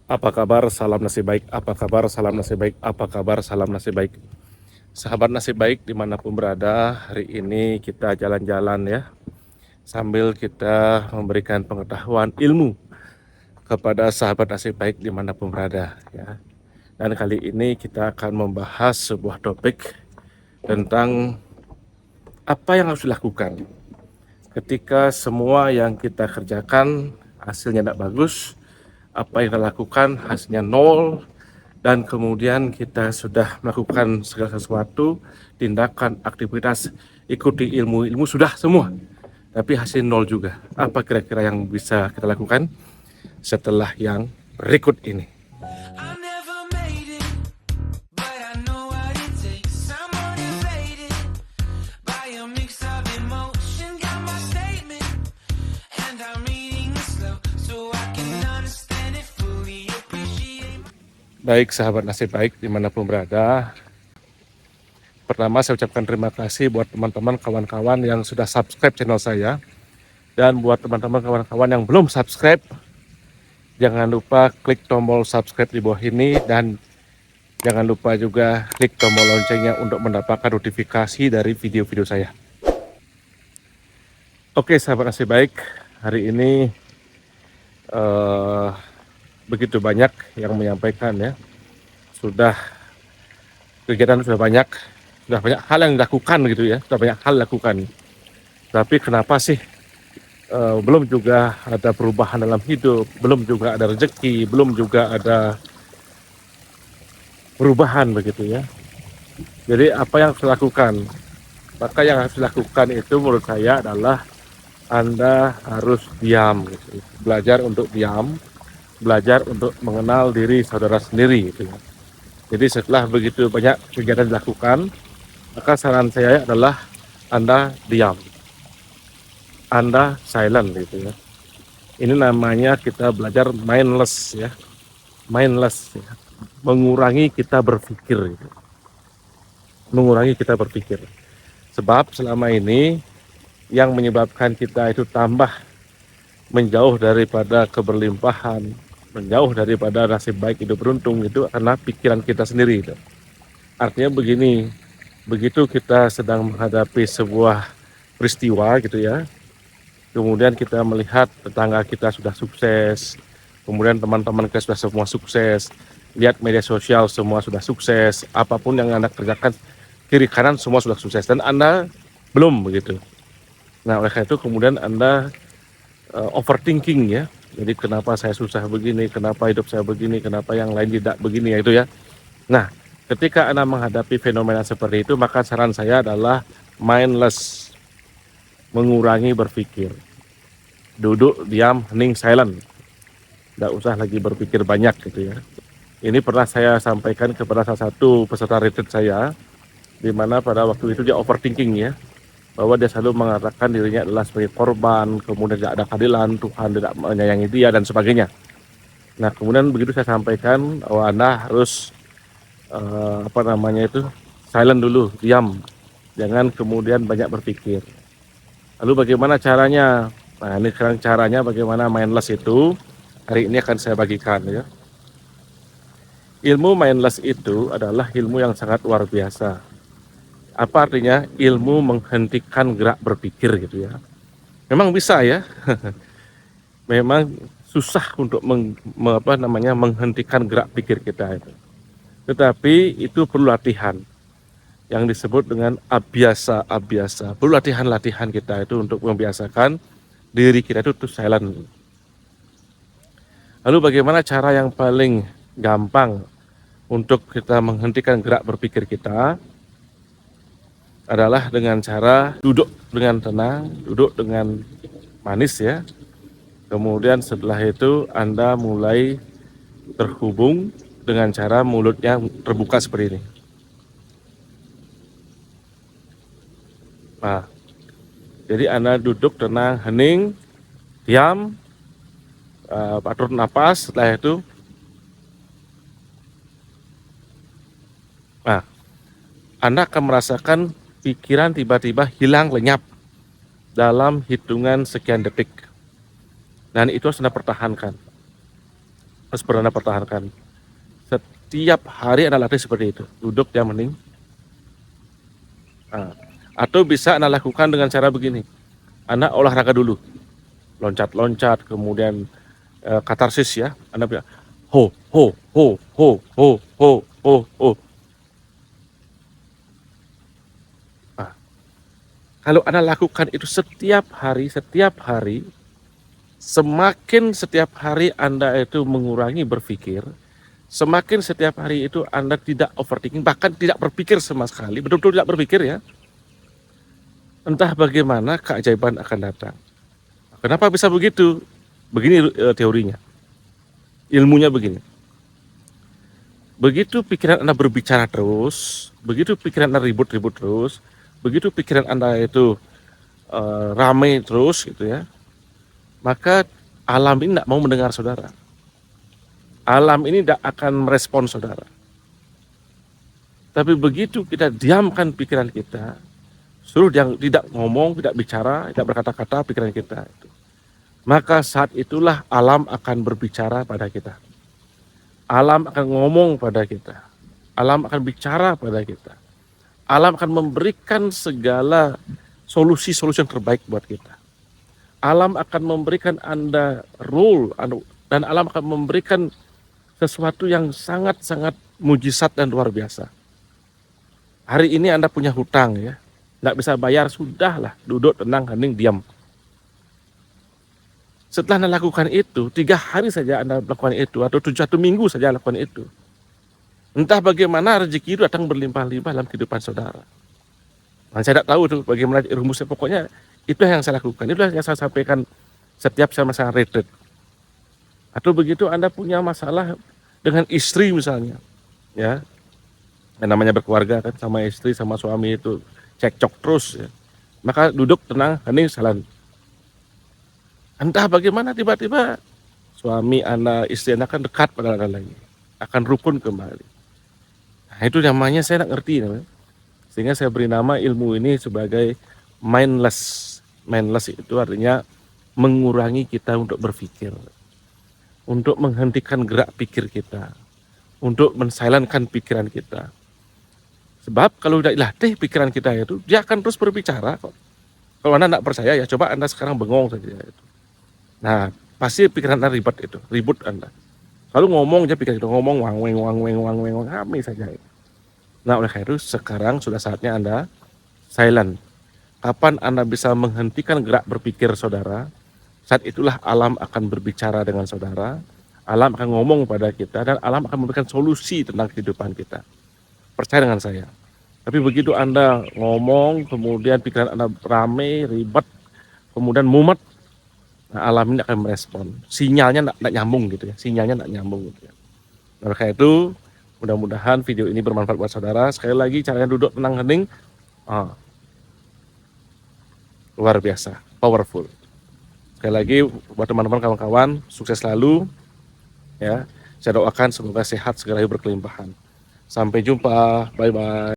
Apa kabar? Salam nasib baik. Apa kabar? Salam nasib baik. Apa kabar? Salam nasib baik. Sahabat nasib baik dimanapun berada, hari ini kita jalan-jalan ya, sambil kita memberikan pengetahuan ilmu kepada sahabat nasib baik dimanapun berada ya. Dan kali ini kita akan membahas sebuah topik tentang apa yang harus dilakukan ketika semua yang kita kerjakan hasilnya tidak bagus, apa yang kita lakukan hasilnya nol, dan kemudian kita sudah melakukan segala sesuatu, tindakan, aktivitas, ikuti ilmu sudah semua, tapi hasil nol juga. Apa kira-kira yang bisa kita lakukan setelah yang berikut ini? Baik sahabat nasib baik dimanapun berada, pertama saya ucapkan terima kasih buat teman-teman kawan-kawan yang sudah subscribe channel saya. Dan buat teman-teman kawan-kawan yang belum subscribe, jangan lupa klik tombol subscribe di bawah ini. Dan jangan lupa juga klik tombol loncengnya untuk mendapatkan notifikasi dari video-video saya. Oke sahabat nasib baik, hari ini begitu banyak yang menyampaikan ya, kegiatan sudah banyak hal yang dilakukan gitu ya, sudah banyak hal dilakukan. Tapi kenapa sih belum juga ada perubahan dalam hidup, belum juga ada rezeki, belum juga ada perubahan begitu ya. Jadi apa yang harus dilakukan? Maka yang harus dilakukan itu menurut saya adalah Anda harus diam gitu. Belajar untuk diam, belajar untuk mengenal diri saudara sendiri gitu ya. Jadi setelah begitu banyak kegiatan dilakukan, maka saran saya adalah Anda diam, Anda silent gitu ya. Ini namanya kita belajar mindless ya, mindless ya. Mengurangi kita berpikir gitu. Mengurangi kita berpikir. Sebab selama ini yang menyebabkan kita itu tambah menjauh daripada keberlimpahan, menjauh daripada nasib baik hidup beruntung itu karena pikiran kita sendiri itu. Artinya begini, begitu kita sedang menghadapi sebuah peristiwa gitu ya, kemudian kita melihat tetangga kita sudah sukses, kemudian teman-teman kita sudah semua sukses, lihat media sosial semua sudah sukses, apapun yang Anda kerjakan kiri kanan semua sudah sukses dan Anda belum begitu. Nah oleh karena itu kemudian Anda overthinking ya. Jadi kenapa saya susah begini, kenapa hidup saya begini, kenapa yang lain tidak begini ya itu ya. Nah, ketika Anda menghadapi fenomena seperti itu, maka saran saya adalah mindless, mengurangi berpikir. Duduk, diam, hening, silent. Tidak usah lagi berpikir banyak gitu ya. Ini pernah saya sampaikan kepada salah satu peserta retreat saya, di mana pada waktu itu dia overthinking ya, bahwa dia selalu mengatakan dirinya adalah sebagai korban, kemudian tidak ada keadilan, Tuhan tidak menyayangi dia dan sebagainya. Nah kemudian begitu saya sampaikan bahwa Anda harus silent dulu, diam, jangan kemudian banyak berpikir. Lalu bagaimana caranya? Nah ini sekarang caranya bagaimana mindless itu hari ini akan saya bagikan ya. Ilmu mindless itu adalah ilmu yang sangat luar biasa. Apa artinya? Ilmu menghentikan gerak berpikir gitu ya. Memang bisa ya. Memang susah untuk menghentikan gerak pikir kita itu. Tetapi itu perlu latihan. Yang disebut dengan abiasa. Perlu latihan kita itu untuk membiasakan diri kita itu silent. Lalu bagaimana cara yang paling gampang untuk kita menghentikan gerak berpikir kita? Adalah dengan cara duduk dengan tenang, duduk dengan manis ya. Kemudian setelah itu Anda mulai terhubung dengan cara mulutnya terbuka seperti ini. Nah, jadi Anda duduk tenang, hening, diam, atur napas. Setelah itu, nah, Anda akan merasakan pikiran tiba-tiba hilang lenyap dalam hitungan sekian detik. Dan itu harus Anda pertahankan. harus pernah pertahankan. Setiap hari Anda latih seperti itu, duduk diam hening. Atau bisa Anda lakukan dengan cara begini, Anda olahraga dulu, loncat-loncat, kemudian katarsis ya, Anda bilang ho ho ho ho ho ho ho ho. Kalau Anda lakukan itu setiap hari, semakin setiap hari Anda itu mengurangi berpikir, semakin setiap hari itu Anda tidak overthinking, bahkan tidak berpikir sama sekali, betul-betul tidak berpikir ya, entah bagaimana keajaiban akan datang. Kenapa bisa begitu? Begini teorinya, ilmunya begini. Begitu pikiran Anda berbicara terus, begitu pikiran Anda ribut-ribut terus, begitu pikiran Anda itu ramai terus gitu ya, maka alam ini tidak mau mendengar saudara. Alam ini tidak akan merespon saudara. Tapi begitu kita diamkan pikiran kita, suruh yang tidak ngomong, tidak bicara, tidak berkata-kata pikiran kita itu, maka saat itulah alam akan berbicara pada kita. Alam akan ngomong pada kita. Alam akan bicara pada kita. Alam akan memberikan segala solusi-solusi yang terbaik buat kita. Alam akan memberikan Anda rule, dan alam akan memberikan sesuatu yang sangat-sangat mujizat dan luar biasa. Hari ini Anda punya hutang ya, nggak bisa bayar, sudahlah, duduk tenang, hening, diam. Setelah Anda lakukan itu, 3 hari saja Anda lakukan itu, atau 1 minggu saja lakukan itu, entah bagaimana rezeki itu datang berlimpah-limpah dalam kehidupan saudara. Nah, saya tidak tahu tuh bagaimana rumusnya, pokoknya itu yang saya lakukan, itulah yang saya sampaikan setiap saya masa retreat. Atau begitu Anda punya masalah dengan istri misalnya, ya, yang namanya berkeluarga kan, sama istri sama suami itu cekcok terus, ya, maka duduk tenang, hening, salam. Entah bagaimana tiba-tiba suami Anda, istri Anda akan dekat pada Anda lagi, akan rukun kembali. Nah, itu namanya saya tidak ngerti namanya. Sehingga saya beri nama ilmu ini sebagai mindless. Mindless itu artinya mengurangi kita untuk berpikir, untuk menghentikan gerak pikir kita, untuk mensilenkan pikiran kita. Sebab kalau tidak dilatih pikiran kita itu, dia akan terus berbicara kok. Kalau Anda tidak percaya ya coba Anda sekarang bengong saja itu. Nah, pasti pikiran Anda ribut Anda. Lalu ngomong aja pikiran itu, ngomong wang weng kami saja. Nah, oleh karena itu sekarang sudah saatnya Anda silent. Kapan Anda bisa menghentikan gerak berpikir saudara, saat itulah alam akan berbicara dengan saudara, alam akan ngomong pada kita, dan alam akan memberikan solusi tentang kehidupan kita. Percaya dengan saya. Tapi begitu Anda ngomong, kemudian pikiran Anda ramai, ribet, kemudian mumet, nah, alam ini akan merespon. Sinyalnya tidak nyambung gitu ya, sinyalnya tidak nyambung gitu ya. Nah, karena itu mudah-mudahan video ini bermanfaat buat saudara. Sekali lagi caranya duduk tenang hening, luar biasa, powerful. Sekali lagi buat teman-teman kawan-kawan, sukses selalu ya. Saya doakan semoga sehat, segera berkelimpahan. Sampai jumpa, bye bye.